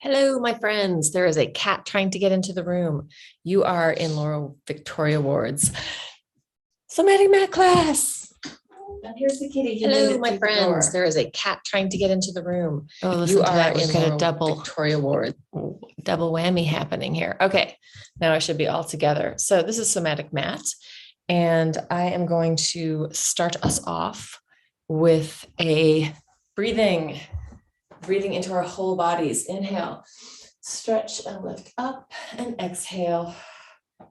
Hello, my friends. There is a cat trying to get into the room. You are in Laurel Victoria Ward's SoMATic Mat class. And here's the kitty. Hello, my friends. There is a cat trying to get into the room. Oh, listen You to are that. We've in got Laurel a double Victoria Ward. Double whammy happening here. Okay, now I should be all together. So this is SoMATic Mat, and I am going to start us off with a breathing into our whole bodies. Inhale, stretch and lift up, and exhale,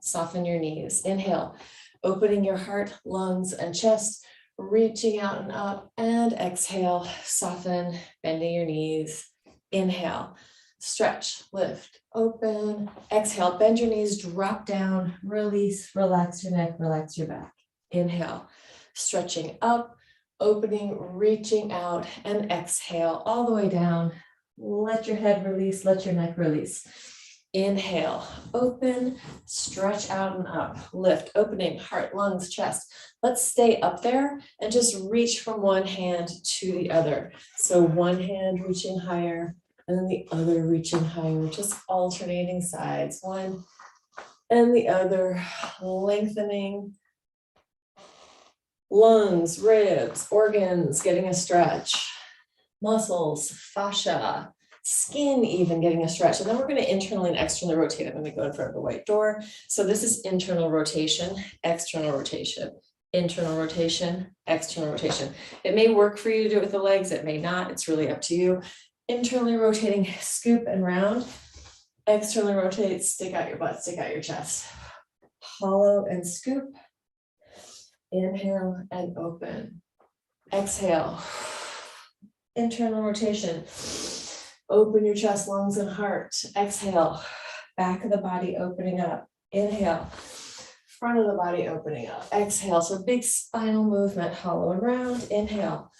soften your knees. Inhale, opening your heart, lungs, and chest, reaching out and up, and exhale, soften, bending your knees. Inhale, stretch, lift, open, exhale, bend your knees, drop down, release, relax your neck, relax your back. Inhale, stretching up, opening, reaching out, and exhale all the way down. Let your head release, let your neck release. Inhale, open, stretch out and up, lift, opening, heart, lungs, chest. Let's stay up there and just reach from one hand to the other. So one hand reaching higher and then the other reaching higher, just alternating sides, one and the other, lengthening. Lungs, ribs, organs getting a stretch, muscles, fascia, skin even getting a stretch. And then we're going to internally and externally rotate. I'm going to go in front of the white door. So this is internal rotation, external rotation, internal rotation, external rotation. It may work for you to do it with the legs. It may not. It's really up to you. Internally rotating, scoop and round. Externally rotate, stick out your butt, stick out your chest. Hollow and scoop. Inhale and open. Exhale. Internal rotation. Open your chest, lungs, and heart. Exhale. Back of the body opening up. Inhale. Front of the body opening up. Exhale. So big spinal movement, hollow and round. Inhale.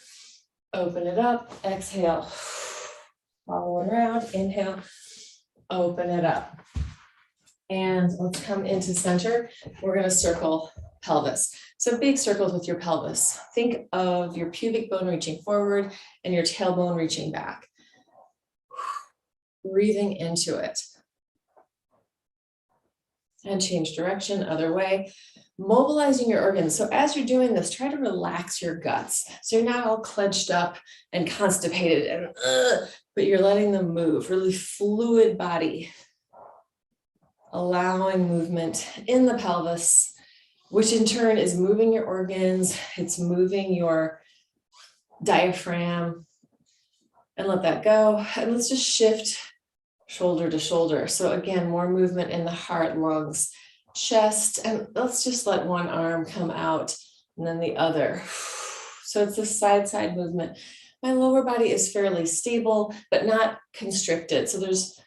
Open it up. Exhale. Hollow and round. Inhale. Open it up. And let's come into center. We're going to circle pelvis. So big circles with your pelvis. Think of your pubic bone reaching forward and your tailbone reaching back. Breathing into it. And change direction, other way. Mobilizing your organs. So as you're doing this, try to relax your guts. So you're not all clenched up and constipated, and but you're letting them move. Really fluid body. Allowing movement in the pelvis, which in turn is moving your organs. It's moving your diaphragm. And let that go. And let's just shift shoulder to shoulder. So again, more movement in the heart, lungs, chest. And let's just let one arm come out and then the other. So it's a side movement. My lower body is fairly stable, but not constricted. So there's,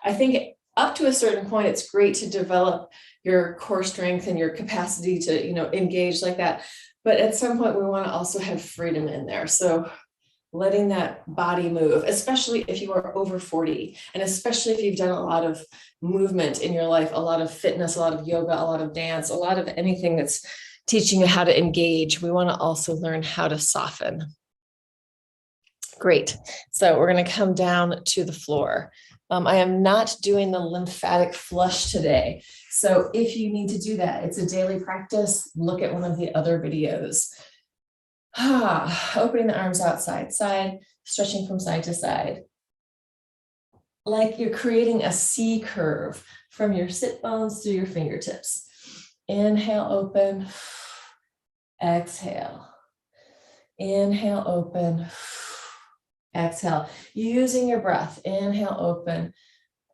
I think up to a certain point, it's great to develop your core strength and your capacity to, engage like that. But at some point, we want to also have freedom in there. So letting that body move, especially if you are over 40, and especially if you've done a lot of movement in your life, a lot of fitness, a lot of yoga, a lot of dance, a lot of anything that's teaching you how to engage. We want to also learn how to soften. Great. So we're going to come down to the floor. I am not doing the lymphatic flush today. So if you need to do that, it's a daily practice. Look at one of the other videos. Opening the arms out, side, stretching from side to side. Like you're creating a C curve from your sit bones to your fingertips. Inhale, open. Exhale. Inhale, open. Exhale, using your breath. Inhale, open.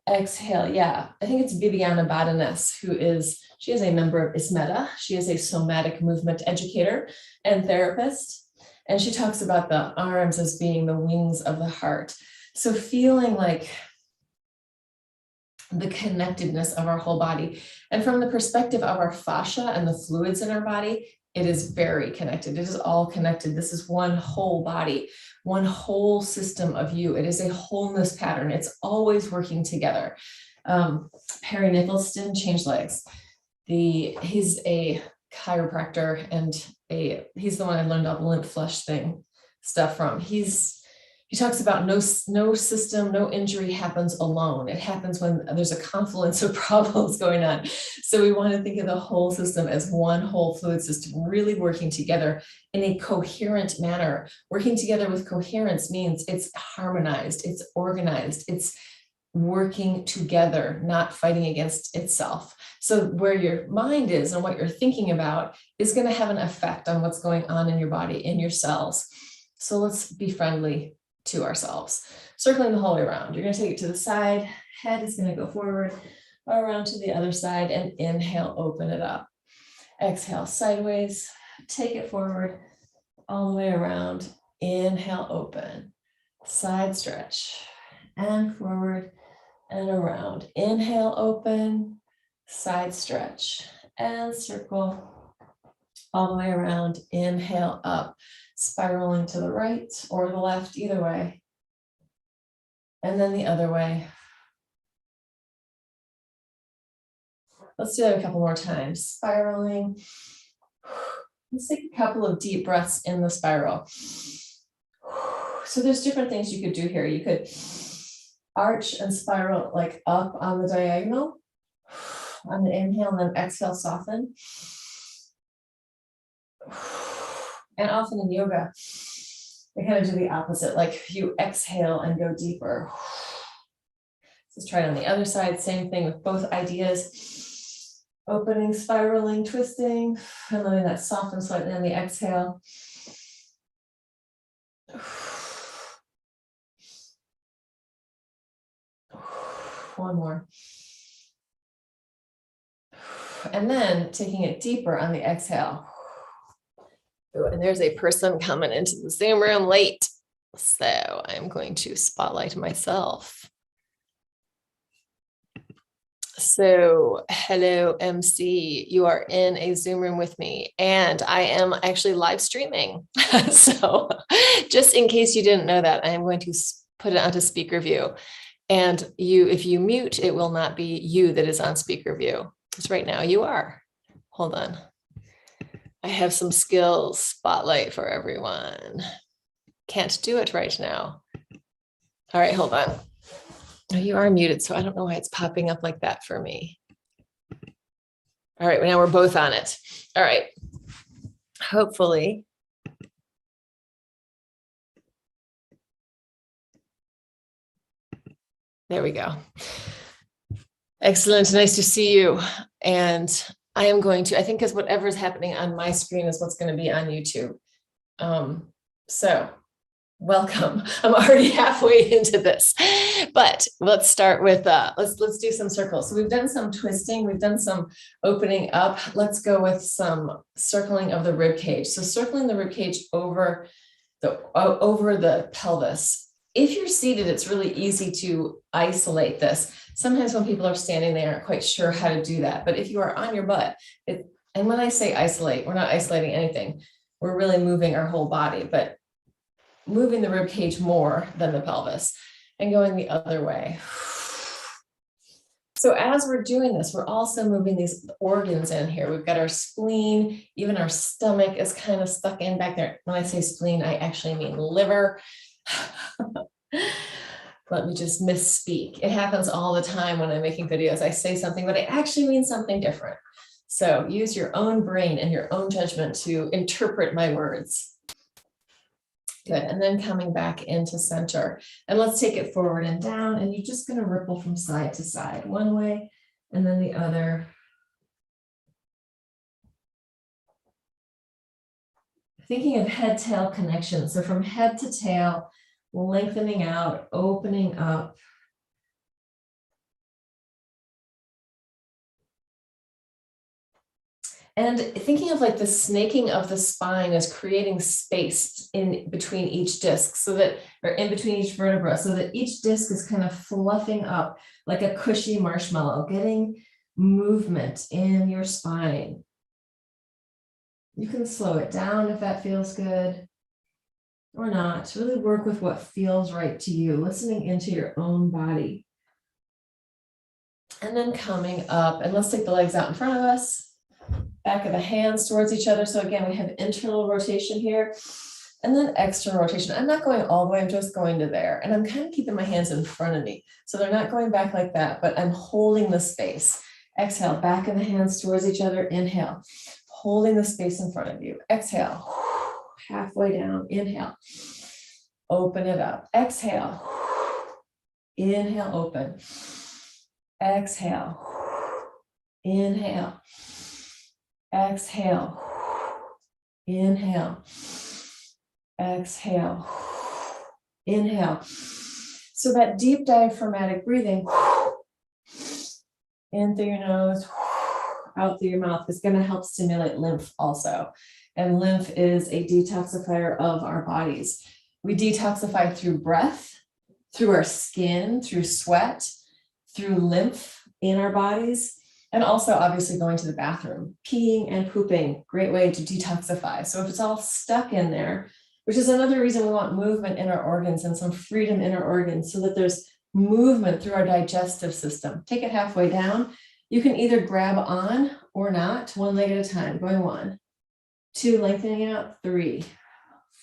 Exhale. Yeah, I think it's Bibiana Badanes, she is a member of ISMETA. She is a somatic movement educator and therapist. And she talks about the arms as being the wings of the heart. So feeling like the connectedness of our whole body. And from the perspective of our fascia and the fluids in our body, it is very connected. It is all connected. This is one whole body, one whole system of you. It is a wholeness pattern. It's always working together. Perry Nicholson, change legs. He's a chiropractor and he's the one I learned all the lymph flush stuff from. He's he talks about no system, no injury happens alone. It happens when there's a confluence of problems going on. So we want to think of the whole system as one whole fluid system, really working together in a coherent manner. Working together with coherence means it's harmonized, it's organized, it's working together, not fighting against itself. So where your mind is and what you're thinking about is going to have an effect on what's going on in your body, in your cells. So let's be friendly to ourselves. Circling the whole way around. You're going to take it to the side. Head is going to go forward, around to the other side, and inhale, open it up. Exhale, sideways. Take it forward, all the way around. Inhale, open. Side stretch, and forward and around. Inhale, open. Side stretch, and circle all the way around. Inhale, up. Spiraling to the right or the left, either way. And then the other way. Let's do that a couple more times. Spiraling. Let's take a couple of deep breaths in the spiral. So there's different things you could do here. You could arch and spiral like up on the diagonal on the inhale, and then exhale, soften. And often in yoga, they kind of do the opposite, like you exhale and go deeper. Let's try it on the other side, same thing with both ideas. Opening, spiraling, twisting, and letting that soften slightly on the exhale. One more. And then taking it deeper on the exhale. And there's a person coming into the Zoom room late. So I'm going to spotlight myself. So hello, MC. You are in a Zoom room with me, and I am actually live streaming. So just in case you didn't know that, I am going to put it onto speaker view. And if you mute, it will not be you that is on speaker view. Because right now you are. Hold on. I have some skills spotlight for everyone. Can't do it right now. All right, hold on. Oh, you are muted, so I don't know why it's popping up like that for me. All right, now we're both on it. All right. Hopefully. There we go. Excellent. Nice to see you. And I am going to, I think, because whatever is happening on my screen is what's going to be on YouTube. So welcome. I'm already halfway into this, but let's start with, let's do some circles. So we've done some twisting. We've done some opening up. Let's go with some circling of the rib cage. So circling the rib cage over the pelvis. If you're seated, it's really easy to isolate this. Sometimes when people are standing, they aren't quite sure how to do that. But if you are on your butt, and when I say isolate, we're not isolating anything. We're really moving our whole body, but moving the rib cage more than the pelvis and going the other way. So as we're doing this, we're also moving these organs in here. We've got our spleen, even our stomach is kind of stuck in back there. When I say spleen, I actually mean liver. Let me just misspeak. It happens all the time when I'm making videos. I say something, but I actually mean something different. So use your own brain and your own judgment to interpret my words. Good. And then coming back into center. And let's take it forward and down. And you're just going to ripple from side to side, one way and then the other. Thinking of head-tail connection. So from head to tail, lengthening out, opening up. And thinking of like the snaking of the spine as creating space in between each disc, so that, or in between each vertebra, so that each disc is kind of fluffing up like a cushy marshmallow, getting movement in your spine. You can slow it down if that feels good or not. Really work with what feels right to you, listening into your own body. And then coming up, and let's take the legs out in front of us. Back of the hands towards each other. So again, we have internal rotation here. And then external rotation. I'm not going all the way, I'm just going to there. And I'm kind of keeping my hands in front of me. So they're not going back like that, but I'm holding the space. Exhale, back of the hands towards each other. Inhale, holding the space in front of you. Exhale, halfway down. Inhale, open it up. Exhale, inhale, open. Exhale, inhale. Exhale, inhale. Exhale, inhale. So that deep diaphragmatic breathing in through your nose, out through your mouth is going to help stimulate lymph also. And lymph is a detoxifier of our bodies. We detoxify through breath, through our skin, through sweat, through lymph in our bodies, and also obviously going to the bathroom, peeing and pooping, great way to detoxify. So if it's all stuck in there, which is another reason we want movement in our organs and some freedom in our organs so that there's movement through our digestive system. Take it halfway down. You can either grab on or not, one leg at a time, going 1, 2, lengthening out, 3,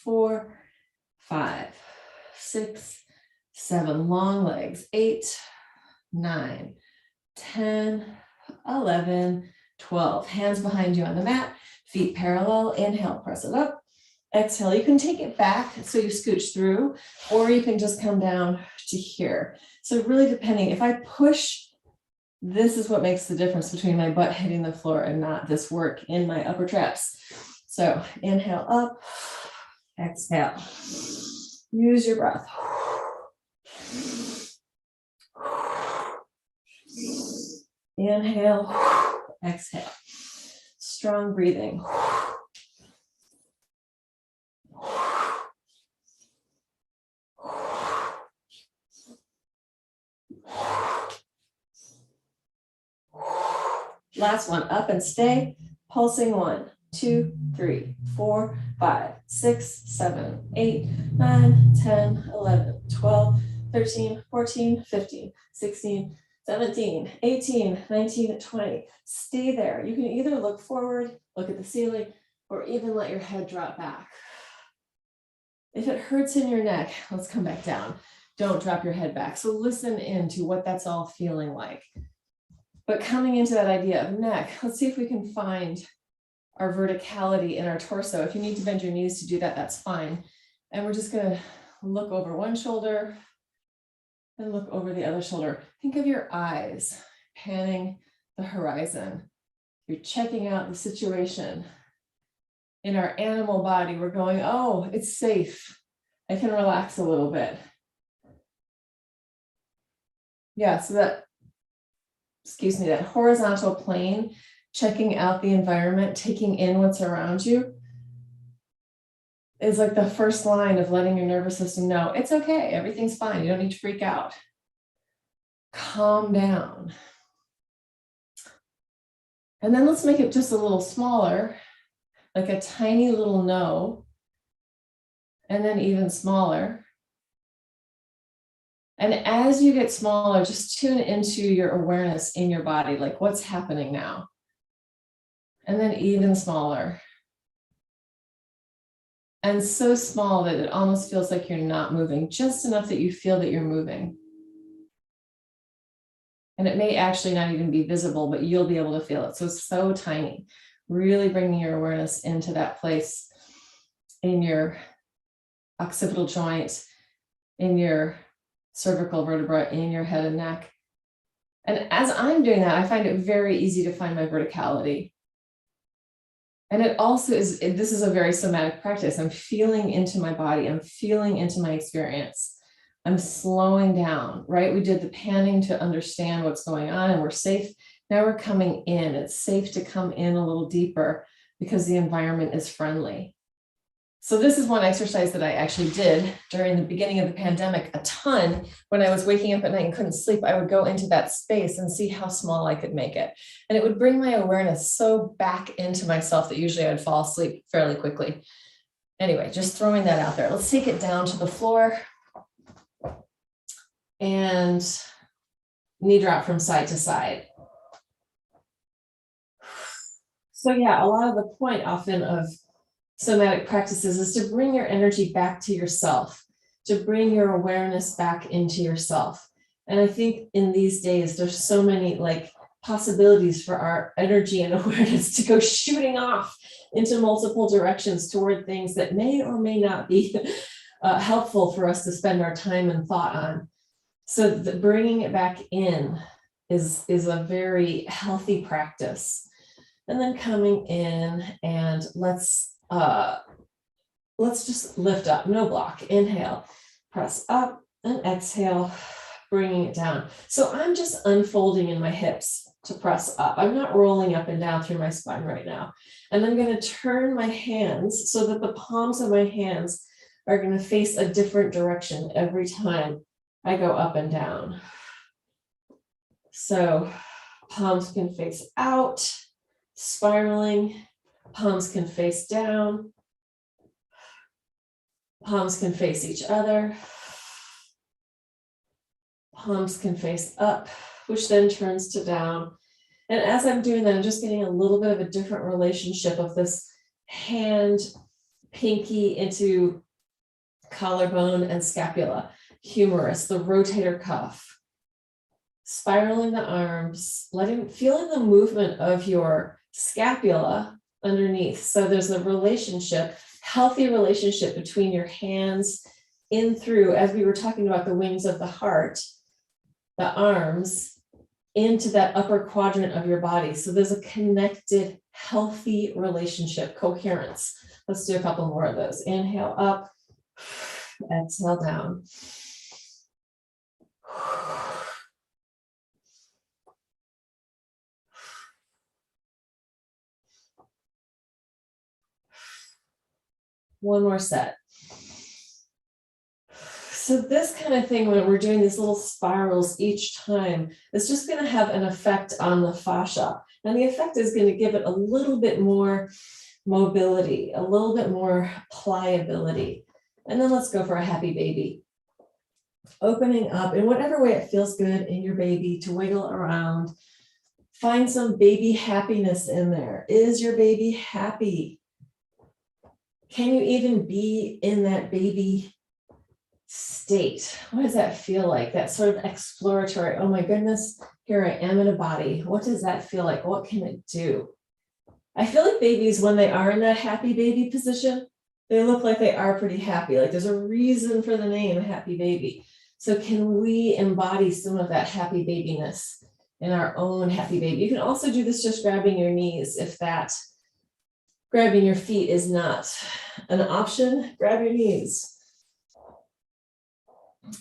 4, 5, 6, 7, long legs, 8, 9, 10, 11, 12. Hands behind you on the mat, feet parallel. Inhale, press it up. Exhale, you can take it back so you scooch through, or you can just come down to here. So really depending, if I push, this is what makes the difference between my butt hitting the floor and not this work in my upper traps. So inhale up, exhale. Use your breath. Inhale, exhale. Strong breathing. Last one, up and stay, pulsing 1, 2, 3, 4, 5, 6, 7, 8, 9, 10, 11, 12, 13, 14, 15, 16, 17, 18, 19, 20. Stay there. You can either look forward, look at the ceiling, or even let your head drop back. If it hurts in your neck, let's come back down. Don't drop your head back. So listen into what that's all feeling like. But coming into that idea of neck, let's see if we can find our verticality in our torso. If you need to bend your knees to do that, that's fine. And we're just going to look over one shoulder and look over the other shoulder. Think of your eyes panning the horizon. You're checking out the situation. In our animal body, we're going, oh, it's safe. I can relax a little bit. Yeah, so that, that horizontal plane, checking out the environment, taking in what's around you, is like the first line of letting your nervous system know it's okay, everything's fine, you don't need to freak out. Calm down. And then let's make it just a little smaller, like a tiny little no, and then even smaller. And as you get smaller, just tune into your awareness in your body, like what's happening now. And then even smaller. And so small that it almost feels like you're not moving, just enough that you feel that you're moving. And it may actually not even be visible, but you'll be able to feel it. So it's so tiny, really bringing your awareness into that place in your occipital joint, in your cervical vertebra, in your head and neck. And as I'm doing that, I find it very easy to find my verticality. And it also is, this is a very somatic practice. I'm feeling into my body. I'm feeling into my experience. I'm slowing down, right? We did the panning to understand what's going on and we're safe. Now we're coming in. It's safe to come in a little deeper because the environment is friendly. So this is one exercise that I actually did during the beginning of the pandemic a ton. When I was waking up at night and couldn't sleep, I would go into that space and see how small I could make it. And it would bring my awareness so back into myself that usually I would fall asleep fairly quickly. Anyway, just throwing that out there. Let's take it down to the floor. And knee drop from side to side. So yeah, a lot of the point often of somatic practices is to bring your energy back to yourself, to bring your awareness back into yourself. And I think in these days, there's so many like possibilities for our energy and awareness to go shooting off into multiple directions toward things that may or may not be helpful for us to spend our time and thought on. So bringing it back in is a very healthy practice. And then coming in and let's just lift up, no block, inhale, press up and exhale, bringing it down. So I'm just unfolding in my hips to press up. I'm not rolling up and down through my spine right now. And I'm going to turn my hands so that the palms of my hands are going to face a different direction every time I go up and down. So palms can face out, spiraling, palms can face down, palms can face each other, palms can face up, which then turns to down. And as I'm doing that, I'm just getting a little bit of a different relationship of this hand, pinky into collarbone and scapula, humerus, the rotator cuff, spiraling the arms, feeling the movement of your scapula underneath. So there's a relationship, healthy relationship between your hands in through, as we were talking about the wings of the heart, the arms into that upper quadrant of your body. So there's a connected, healthy relationship, coherence. Let's do a couple more of those. Inhale up, exhale down. One more set. So this kind of thing, when we're doing these little spirals each time, it's just going to have an effect on the fascia. And the effect is going to give it a little bit more mobility, a little bit more pliability. And then let's go for a happy baby. Opening up in whatever way it feels good in your baby to wiggle around. Find some baby happiness in there. Is your baby happy? Can you even be in that baby state? What does that feel like? That sort of exploratory, oh my goodness, here I am in a body. What does that feel like? What can it do? I feel like babies, when they are in that happy baby position, they look like they are pretty happy. Like there's a reason for the name happy baby. So can we embody some of that happy babiness in our own happy baby? You can also do this just grabbing your knees. If that grabbing your feet is not an option, grab your knees.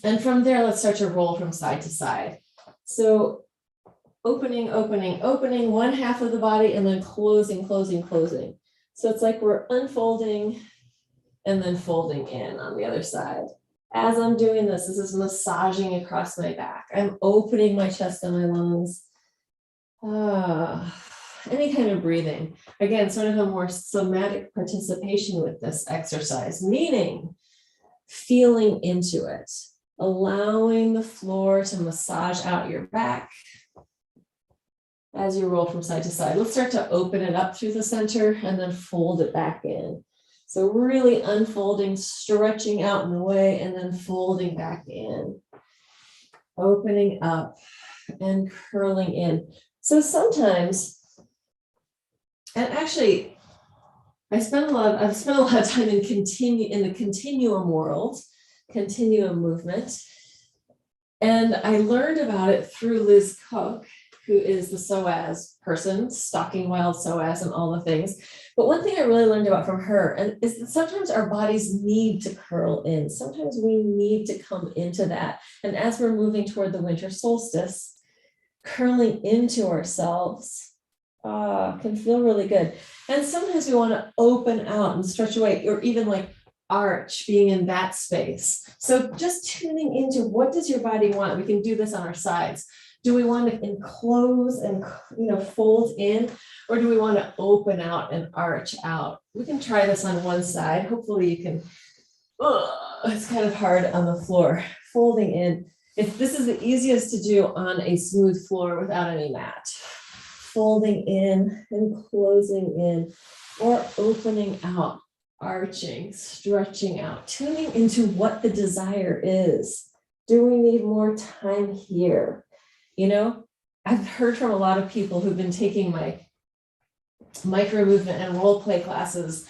And from there, let's start to roll from side to side. So opening, opening, opening one half of the body and then closing, closing, closing. So it's like we're unfolding and then folding in on the other side. As I'm doing this, this is massaging across my back. I'm opening my chest and my lungs. Any kind of breathing. Again, sort of a more somatic participation with this exercise, meaning feeling into it, allowing the floor to massage out your back as you roll from side to side. Let's start to open it up through the center and then fold it back in. So really unfolding, stretching out in the way, and then folding back in. Opening up and curling in. So sometimes, and actually, I've spent a lot of time in the continuum world, continuum movement. And I learned about it through Liz Cook, who is the psoas person, stalking wild psoas and all the things. But one thing I really learned about from her is that sometimes our bodies need to curl in. Sometimes we need to come into that. And as we're moving toward the winter solstice, curling into ourselves can feel really good. And sometimes we want to open out and stretch away, or even like arch, being in that space. So just tuning into, what does your body want? We can do this on our sides. Do we want to enclose and fold in, or do we want to open out and arch out? We can try this on one side. Hopefully you can, it's kind of hard on the floor. Folding in. If this is the easiest to do on a smooth floor without any mat. Folding in and closing in, or opening out. arching, stretching out, tuning into what the desire is. Do we need more time here? You know, I've heard from a lot of people who've been taking my micro movement and role play classes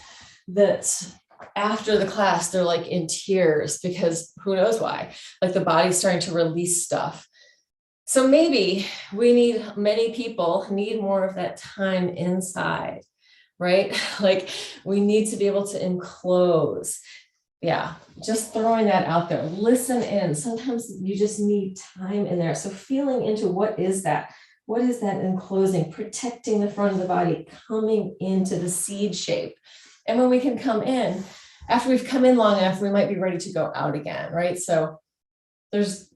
that after the class, they're like in tears because who knows why, like the body's starting to release stuff. So maybe many people need more of that time inside, right? Like we need to be able to enclose. Yeah, just throwing that out there. Listen in. Sometimes you just need time in there. So feeling into what is that? What is that enclosing, protecting the front of the body, coming into the seed shape. And when we can come in, after we've come in long enough, we might be ready to go out again, right? So there's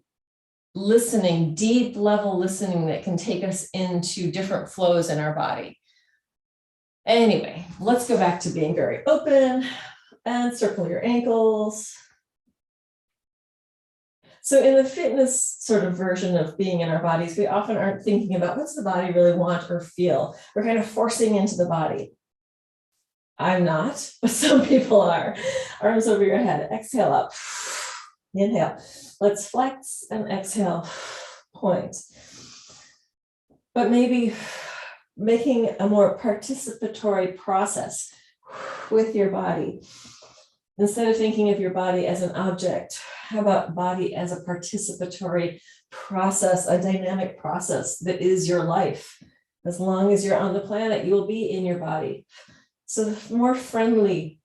listening, deep level listening that can take us into different flows in our body. Anyway, let's go back to being very open and circle your ankles. So in the fitness sort of version of being in our bodies, we often aren't thinking about what's the body really want or feel. We're kind of forcing into the body. I'm not, but some people are. Arms over your head, exhale up, inhale. Let's flex and exhale, point. But maybe making a more participatory process with your body. Instead of thinking of your body as an object, how about body as a participatory process, a dynamic process that is your life? As long as you're on the planet, you will be in your body. So the more friendly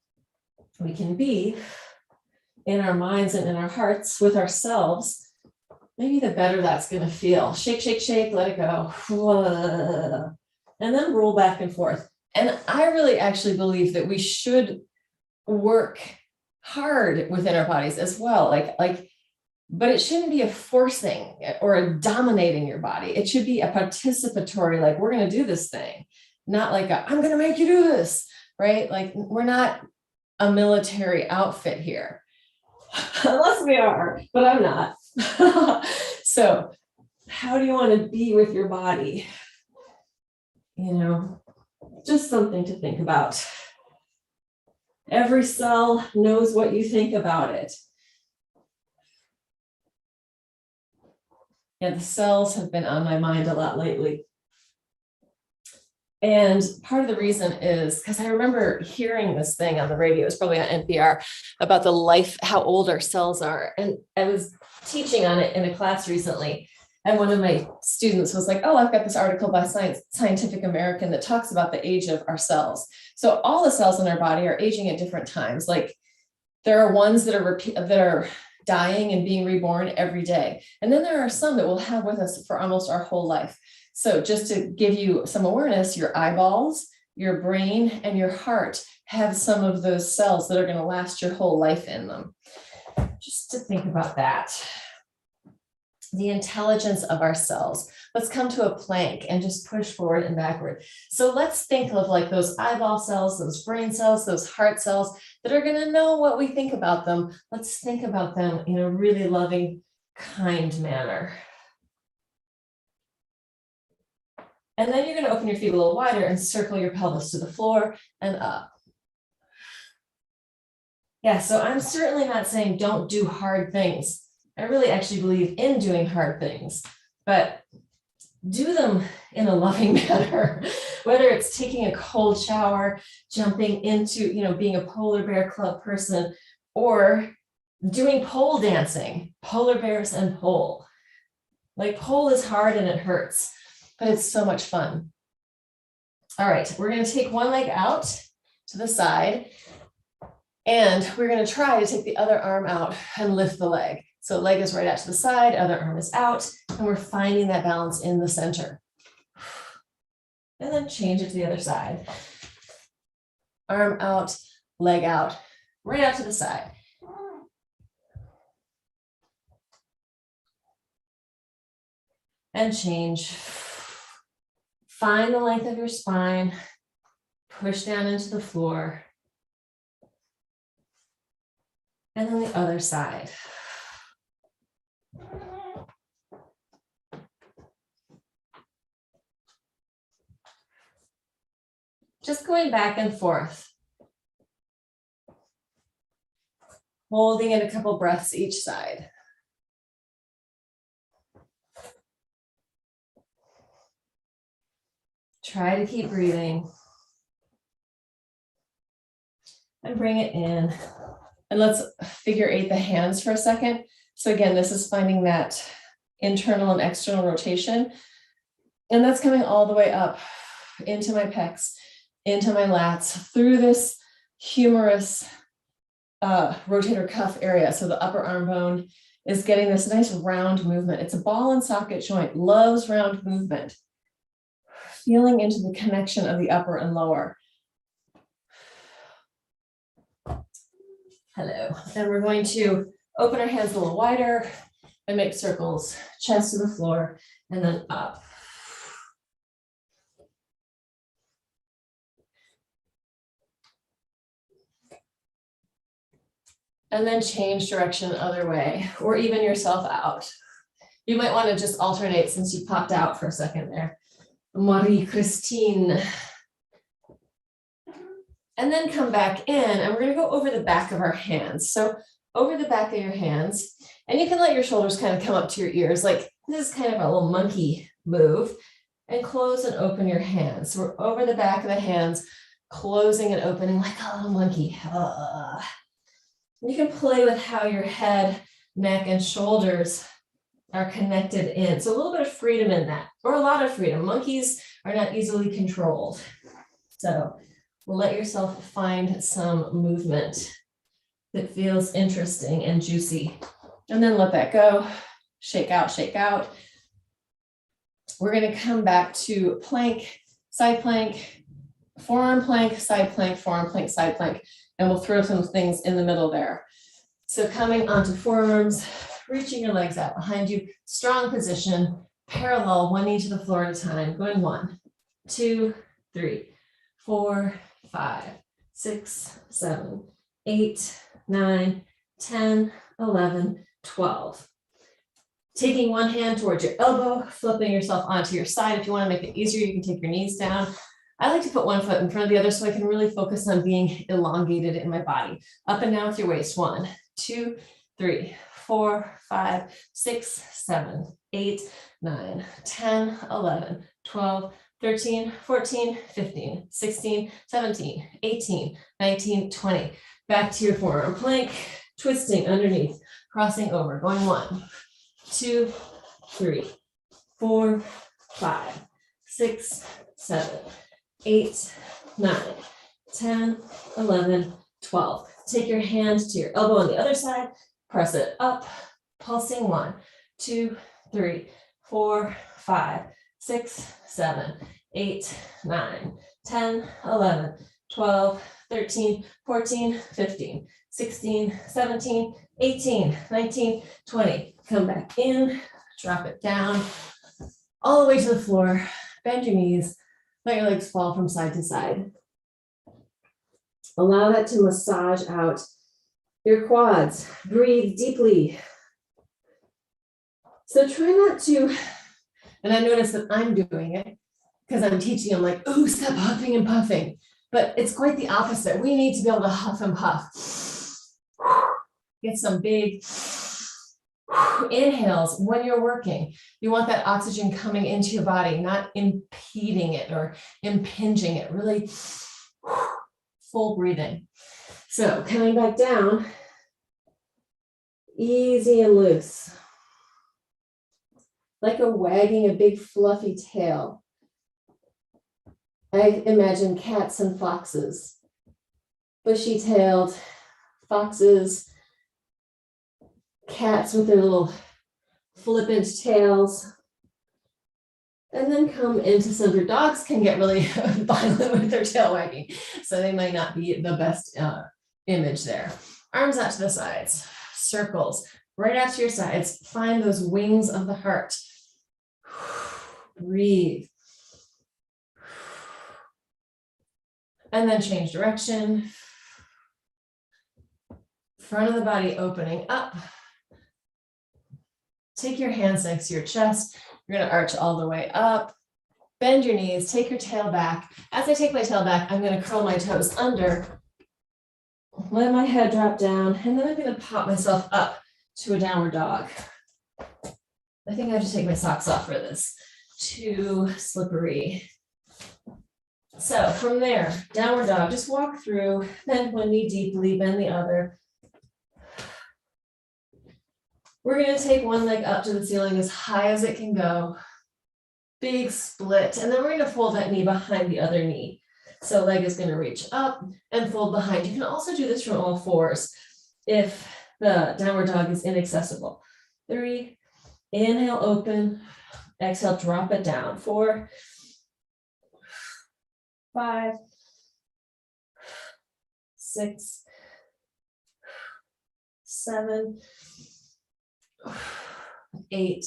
we can be in our minds and in our hearts with ourselves, maybe the better that's going to feel. Shake, shake, shake, let it go. And then roll back and forth. And I really actually believe that we should work hard within our bodies as well. But it shouldn't be a forcing or a dominating your body. It should be a participatory, like we're going to do this thing, not like I'm going to make you do this, right? Like we're not a military outfit here, unless we are, but I'm not. So how do you want to be with your body? You know, just something to think about. Every cell knows what you think about it. Yeah, the cells have been on my mind a lot lately. And part of the reason is because I remember hearing this thing on the radio, it was probably on NPR, about the life, how old our cells are. And I was teaching on it in a class recently. And one of my students was like, oh, I've got this article by Scientific American that talks about the age of our cells. So all the cells in our body are aging at different times. Like there are ones that are dying and being reborn every day. And then there are some that we'll have with us for almost our whole life. So just to give you some awareness, your eyeballs, your brain, and your heart have some of those cells that are going to last your whole life in them. Just to think about that. The intelligence of our cells. Let's come to a plank and just push forward and backward. So let's think of like those eyeball cells, those brain cells, those heart cells that are going to know what we think about them. Let's think about them in a really loving, kind manner. And then you're going to open your feet a little wider and circle your pelvis to the floor and up. Yeah, so I'm certainly not saying don't do hard things. I really actually believe in doing hard things, but do them in a loving manner, whether it's taking a cold shower, jumping into, being a polar bear club person, or doing pole dancing, polar bears and pole. Like pole is hard and it hurts, but it's so much fun. All right, we're going to take one leg out to the side, and we're going to try to take the other arm out and lift the leg. So leg is right out to the side, other arm is out, and we're finding that balance in the center. And then change it to the other side. Arm out, leg out, right out to the side. And change. Find the length of your spine, push down into the floor. And then the other side. Just going back and forth. Holding it a couple breaths each side. Try to keep breathing. And bring it in. And let's figure eight the hands for a second. So again, this is finding that internal and external rotation. And that's coming all the way up into my pecs, into my lats, through this humerus rotator cuff area. So the upper arm bone is getting this nice round movement. It's a ball and socket joint, loves round movement. Feeling into the connection of the upper and lower. Hello. And we're going to open our hands a little wider and make circles, chest to the floor, and then up. And then change direction the other way, or even yourself out. You might want to just alternate since you popped out for a second there. Marie-Christine. And then come back in, and we're going to go over the back of our hands. So over the back of your hands, and you can let your shoulders kind of come up to your ears. Like this is kind of a little monkey move, and close and open your hands. So we're over the back of the hands, closing and opening like a little monkey. You can play with how your head, neck, and shoulders are connected in. So a little bit of freedom in that, or a lot of freedom. Monkeys are not easily controlled. So let yourself find some movement that feels interesting and juicy. And then let that go. Shake out, shake out. We're going to come back to plank, side plank, forearm plank, side plank, forearm plank, side plank. And we'll throw some things in the middle there. So coming onto forearms, reaching your legs out behind you, strong position, parallel, one knee to the floor at a time, going 1, 2, 3, 4, 5, 6, 7, 8, 9, 10, 11, 12. Taking one hand towards your elbow, flipping yourself onto your side. If you want to make it easier, you can take your knees down. I like to put one foot in front of the other so I can really focus on being elongated in my body. Up and down with your waist. 1, 2, 3, 4, 5, 6, 7, 8, 9, 10, 11, 12, 13, 14, 15, 16, 17, 18, 19, 20. Back to your forearm plank, twisting underneath, crossing over, going 1, 2, 3, 4, 5, 6, 7, 8, 9, 10, 11, 12. Take your hand to your elbow on the other side, press it up, pulsing 1, 2, 3, 4, 5, 6, 7, 8, 9, 10, 11, 12, 13, 14, 15, 16, 17, 18, 19, 20. Come back in, drop it down, all the way to the floor, bend your knees, let your legs fall from side to side. Allow that to massage out your quads. Breathe deeply. So try not to, and I notice that I'm doing it because I'm teaching them like, oh, stop huffing and puffing. But it's quite the opposite. We need to be able to huff and puff. Get some big inhales when you're working. You want that oxygen coming into your body, not impeding it or impinging it. Really full breathing. So coming back down, easy and loose. Like a wagging a big fluffy tail. I imagine cats and foxes, bushy-tailed foxes, cats with their little flippant tails, and then come into center. Dogs can get really violent with their tail wagging, so they might not be the best image there. Arms out to the sides, circles, right out to your sides. Find those wings of the heart. Breathe. And then change direction. Front of the body opening up. Take your hands next to your chest. You're going to arch all the way up. Bend your knees, take your tail back. As I take my tail back, I'm going to curl my toes under let my head drop down, and then I'm going to pop myself up to a downward dog. I think I have to take my socks off for this. Too slippery. So from there, downward dog, just walk through, bend one knee deeply, bend the other. We're going to take one leg up to the ceiling as high as it can go. Big split, and then we're going to fold that knee behind the other knee. So leg is going to reach up and fold behind. You can also do this from all fours if the downward dog is inaccessible. 3, inhale, open, exhale, drop it down. 4, 5, 6, 7, 8,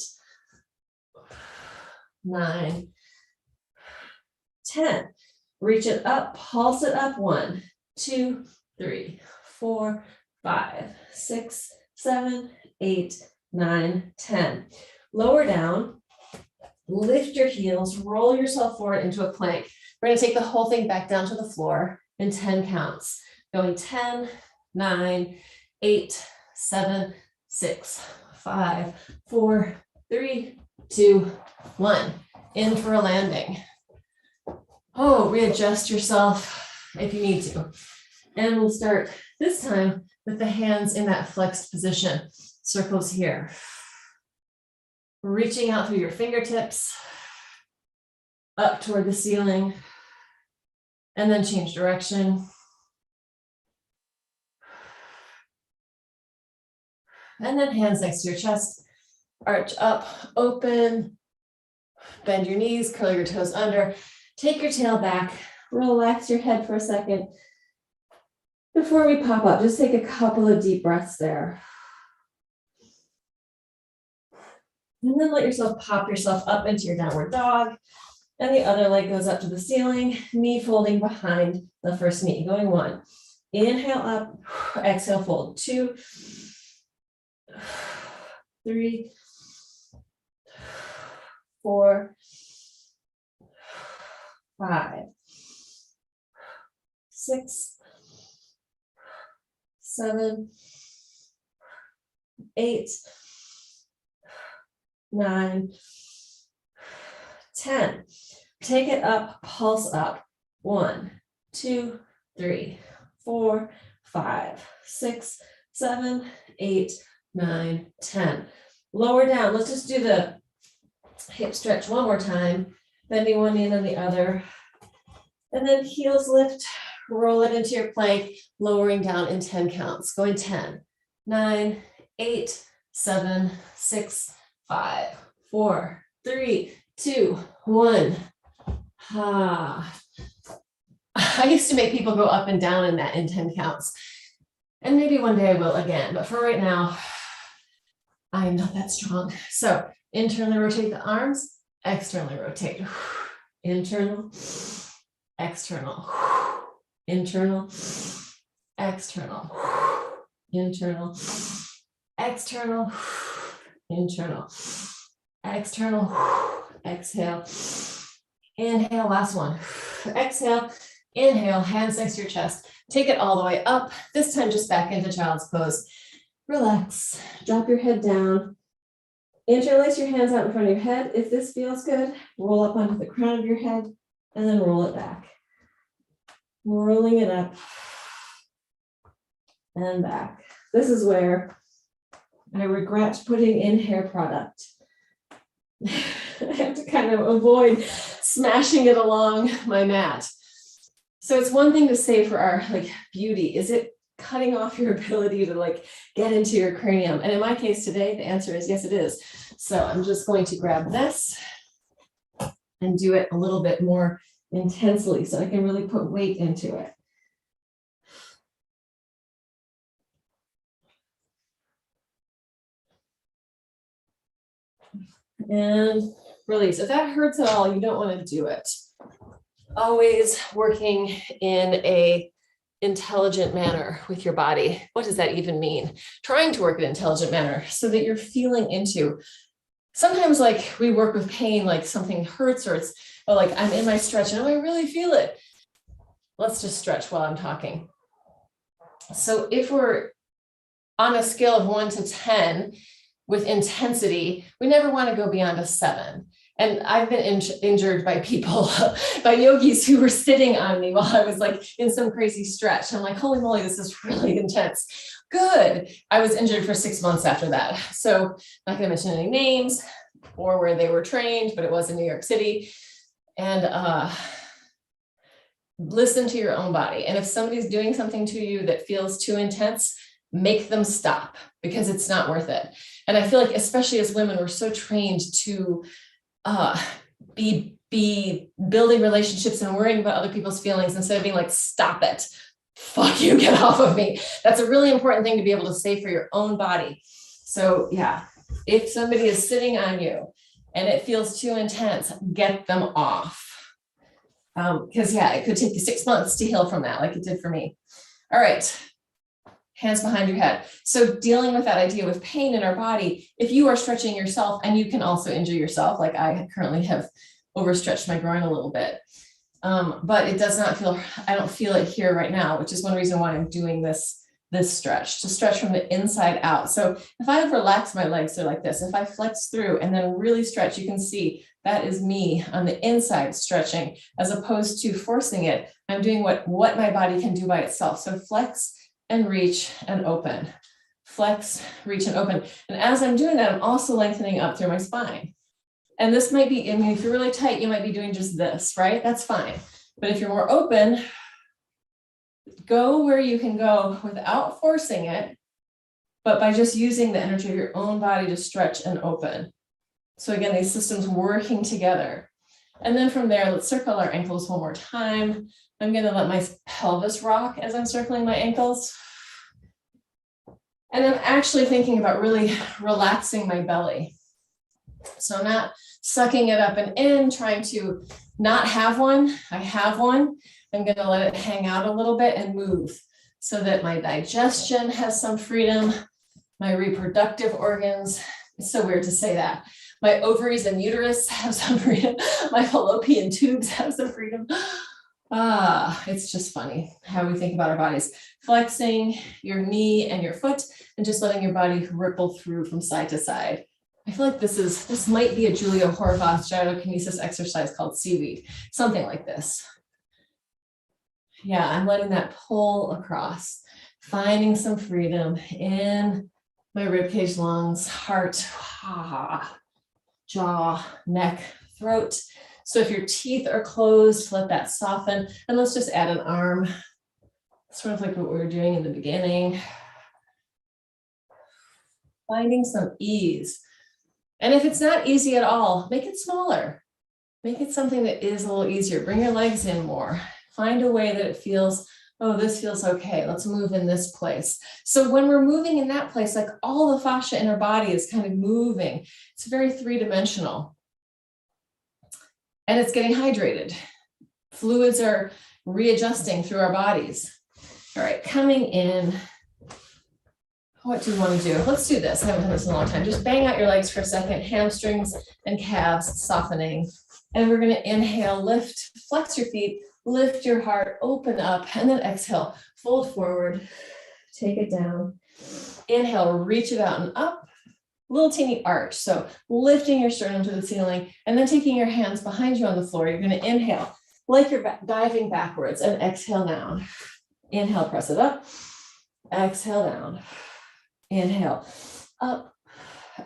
9, 10. Reach it up, pulse it up. 1, 2, 3, 4, 5, 6, 7, 8, 9, 10. Lower down, lift your heels, roll yourself forward into a plank. We're going to take the whole thing back down to the floor in 10 counts. Going 10, 9, 8, 7, 6, 5, 4, 3, 2, 1. In for a landing. Oh, readjust yourself if you need to. And we'll start this time with the hands in that flexed position. Circles here. Reaching out through your fingertips, up toward the ceiling, and then change direction. And then hands next to your chest, arch up, open, bend your knees, curl your toes under, take your tail back, relax your head for a second. Before we pop up, just take a couple of deep breaths there. And then let yourself pop yourself up into your downward dog. And the other leg goes up to the ceiling, knee folding behind the first knee. Going 1, inhale up, exhale, fold. 2, 3, 4, 5, 6, 7, 8, 9, 10. Take it up, pulse up. 1, 2, 3, 4, 5, 6, 7, 8, 9, 10. Lower down. Let's just do the hip stretch one more time. Bending one knee and then the other. And then heels lift, roll it into your plank, lowering down in 10 counts. Going 10, 9, 8, 7, 6, 5, 4, 3, 2, 1. I used to make people go up and down in that in 10 counts. And maybe one day I will again, but for right now, I am not that strong. So internally rotate the arms, externally rotate. Internal, external, internal, external, internal, external, internal, external, exhale, inhale, last one, exhale, inhale, hands next to your chest, take it all the way up, this time just back into child's pose, relax, drop your head down, interlace your hands out in front of your head. If this feels good, roll up onto the crown of your head and then roll it back, rolling it up and back. This is where I regret putting in hair product. I have to kind of avoid smashing it along my mat. So it's one thing to say for our beauty, is it cutting off your ability to get into your cranium? And in my case today, the answer is yes, it is. So I'm just going to grab this and do it a little bit more intensely so I can really put weight into it. And release. If that hurts at all, you don't want to do it. Always working in a intelligent manner with your body. What does that even mean? Trying to work in an intelligent manner so that you're feeling into. Sometimes we work with pain, something hurts or it's, I'm in my stretch and I really feel it. Let's just stretch while I'm talking. So if we're on a scale of 1 to 10 with intensity, we never want to go beyond a 7. And I've been injured by people, by yogis who were sitting on me while I was like in some crazy stretch. I'm like, holy moly, this is really intense. Good. I was injured for 6 months after that. So I'm not going to mention any names or where they were trained, but it was in New York City. And listen to your own body. And if somebody's doing something to you that feels too intense, make them stop, because it's not worth it. And I feel like, especially as women, we're so trained to be building relationships and worrying about other people's feelings instead of being like, stop it, fuck you, get off of me. That's a really important thing to be able to say for your own body. So yeah, if somebody is sitting on you and it feels too intense, get them off. Because yeah, it could take you 6 months to heal from that, like it did for me. All right. Hands behind your head. So dealing with that idea with pain in our body, if you are stretching yourself, and you can also injure yourself, like I currently have overstretched my groin a little bit, but it does not feel, I don't feel it here right now, which is one reason why I'm doing this stretch, to stretch from the inside out. So if I relax my legs, they're like this. If I flex through and then really stretch, you can see that is me on the inside stretching, as opposed to forcing it. I'm doing what my body can do by itself. So flex and reach and open, flex, reach and open. And as I'm doing that, I'm also lengthening up through my spine. And this might be, I mean, if you're really tight, you might be doing just this, right? That's fine. But if you're more open, go where you can go without forcing it, but by just using the energy of your own body to stretch and open. So again, these systems working together. And then from there, let's circle our ankles one more time. I'm going to let my pelvis rock as I'm circling my ankles. And I'm actually thinking about really relaxing my belly. So I'm not sucking it up and in, trying to not have one. I have one. I'm going to let it hang out a little bit and move so that my digestion has some freedom, my reproductive organs. It's so weird to say that. My ovaries and uterus have some freedom. My fallopian tubes have some freedom. It's just funny how we think about our bodies. Flexing your knee and your foot and just letting your body ripple through from side to side. I feel like this might be a Julia Horvath gyrokinesis exercise called seaweed, something like this. Yeah, I'm letting that pull across, finding some freedom in my ribcage, lungs, heart, jaw, neck, throat. So if your teeth are closed, let that soften. And let's just add an arm, sort of like what we were doing in the beginning. Finding some ease. And if it's not easy at all, make it smaller. Make it something that is a little easier. Bring your legs in more. Find a way that it feels, oh, this feels okay. Let's move in this place. So when we're moving in that place, like all the fascia in our body is kind of moving. It's very three-dimensional. And it's getting hydrated. Fluids are readjusting through our bodies. All right, coming in. What do you want to do? Let's do this. I haven't done this in a long time. Just bang out your legs for a second, hamstrings and calves softening. And we're going to inhale, lift, flex your feet, lift your heart, open up, and then exhale, fold forward, take it down. Inhale, reach it out and up, little teeny arch. So lifting your sternum to the ceiling and then taking your hands behind you on the floor. You're going to inhale like you're diving backwards and exhale down. Inhale, press it up, exhale down. Inhale, up,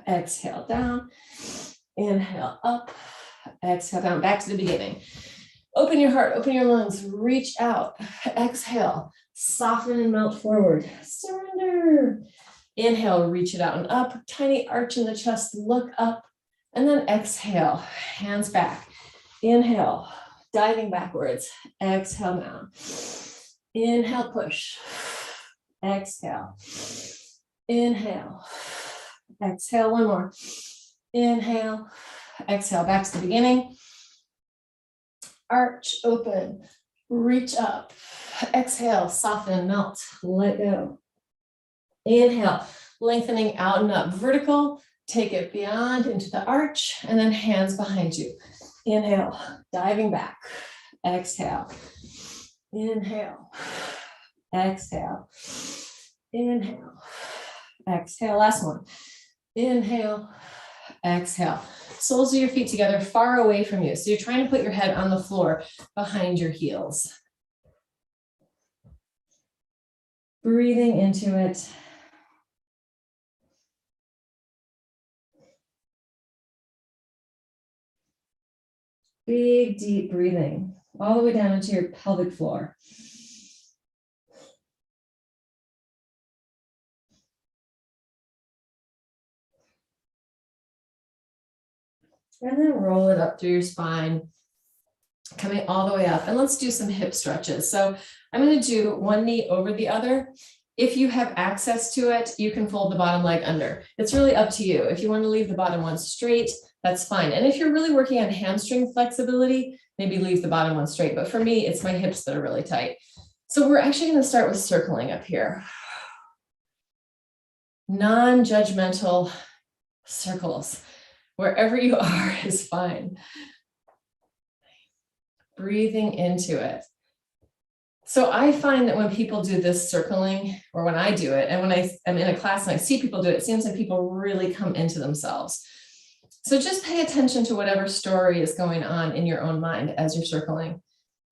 exhale down, inhale, up, exhale down, back to the beginning. Open your heart, open your lungs, reach out, exhale, soften and melt forward, surrender. Inhale, reach it out and up, tiny arch in the chest, look up, and then exhale, hands back. Inhale, diving backwards, exhale down. Inhale, push, exhale. Inhale, exhale, one more. Inhale, exhale, back to the beginning. Arch, open, reach up, exhale, soften, melt, let go. Inhale, lengthening out and up, vertical, take it beyond into the arch, and then hands behind you. Inhale, diving back, exhale. Inhale, exhale, inhale, exhale, last one, inhale, exhale. Soles of your feet together far away from you. So you're trying to put your head on the floor behind your heels. Breathing into it. Big, deep breathing all the way down into your pelvic floor. And then roll it up through your spine, coming all the way up. And let's do some hip stretches. So I'm going to do one knee over the other. If you have access to it, you can fold the bottom leg under. It's really up to you. If you want to leave the bottom one straight, that's fine. And if you're really working on hamstring flexibility, maybe leave the bottom one straight. But for me, it's my hips that are really tight. So we're actually going to start with circling up here. Non-judgmental circles. Wherever you are is fine. Breathing into it. So I find that when people do this circling, or when I do it, and when I'm in a class and I see people do it, it seems like people really come into themselves. So just pay attention to whatever story is going on in your own mind as you're circling.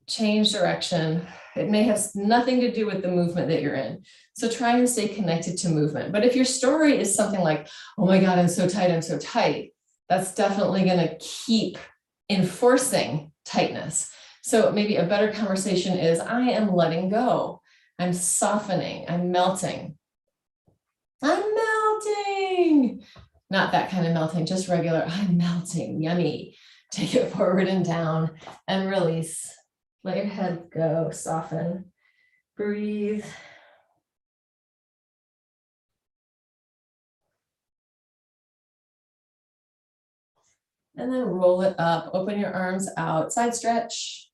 Change direction. It may have nothing to do with the movement that you're in. So try and stay connected to movement. But if your story is something like, oh my God, I'm so tight, that's definitely going to keep enforcing tightness. So maybe a better conversation is, I am letting go. I'm softening. I'm melting. I'm melting. Not that kind of melting, just regular, I'm melting. Yummy. Take it forward and down and release. Let your head go, soften, breathe. And then roll it up, open your arms out, side stretch.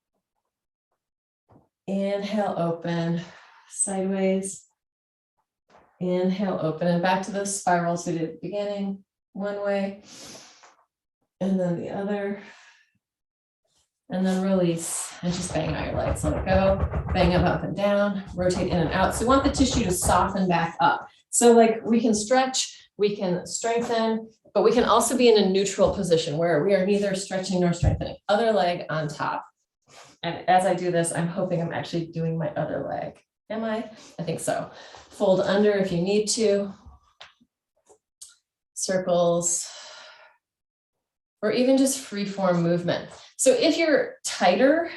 Inhale, open, sideways. Inhale, open, and back to the spirals we did at the beginning, one way, and then the other. And then release, and just bang out your legs, let it go, bang them up and down, rotate in and out. So we want the tissue to soften back up. So like we can stretch, we can strengthen, but we can also be in a neutral position where we are neither stretching nor strengthening. Other leg on top. And as I do this, I'm hoping I'm actually doing my other leg. Am I? I think so. Fold under if you need to. Circles. Or even just free form movement. So if you're tighter,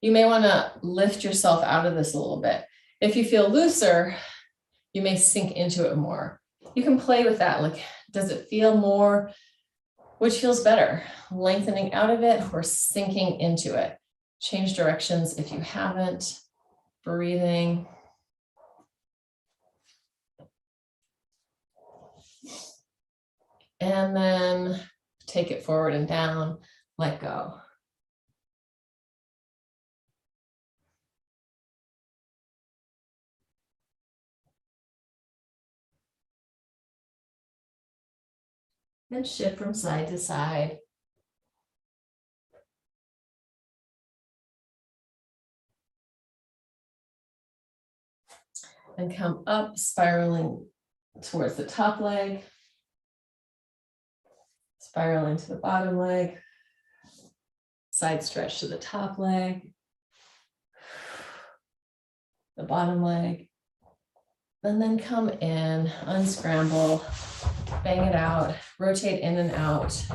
you may want to lift yourself out of this a little bit. If you feel looser, you may sink into it more. You can play with that. Like, does it feel more? Which feels better? Lengthening out of it or sinking into it? Change directions if you haven't. Breathing. And then take it forward and down, let go. And shift from side to side. And come up, spiraling towards the top leg. Spiraling to the bottom leg. Side stretch to the top leg. The bottom leg. And then come in, unscramble, bang it out, rotate in and out.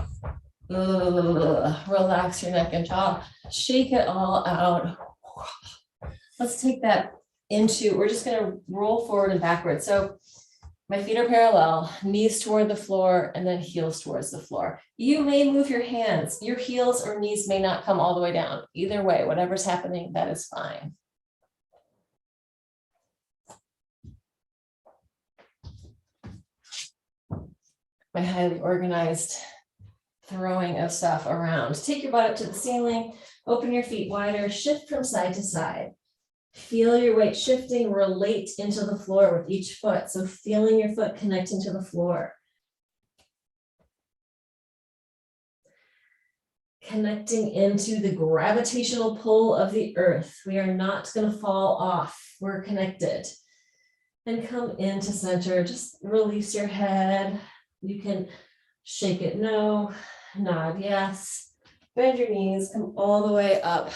Relax your neck and jaw, shake it all out. Let's take that into, we're just gonna roll forward and backwards. So my feet are parallel, knees toward the floor, and then heels towards the floor. You may move your hands. Your heels or knees may not come all the way down. Either way, whatever's happening, that is fine. My highly organized throwing of stuff around. Take your butt up to the ceiling, open your feet wider, shift from side to side. Feel your weight shifting, relate into the floor with each foot. So feeling your foot connecting to the floor. connecting into the gravitational pull of the earth. We are not going to fall off. We're connected. And come into center. Just release your head. You can shake it no, nod yes. Bend your knees, come all the way up.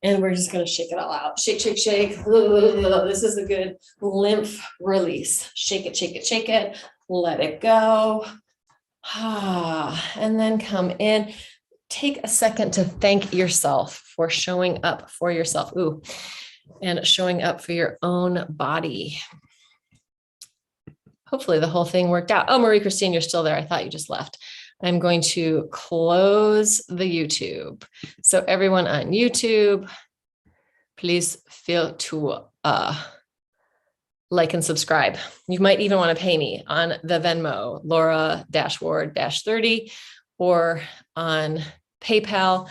And we're just going to shake it all out. Shake, shake, shake. This is a good lymph release. Shake it, shake it, shake it. Let it go. And then come in. Take a second to thank yourself for showing up for yourself. Ooh, and showing up for your own body. Hopefully the whole thing worked out. Oh, Marie Christine, you're still there. I thought you just left. I'm going to close the YouTube. So everyone on YouTube, please feel to like and subscribe. You might even want to pay me on the Venmo, Laura-Ward-30, or on PayPal,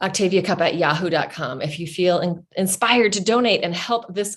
octaviacup@yahoo.com. If you feel inspired to donate and help this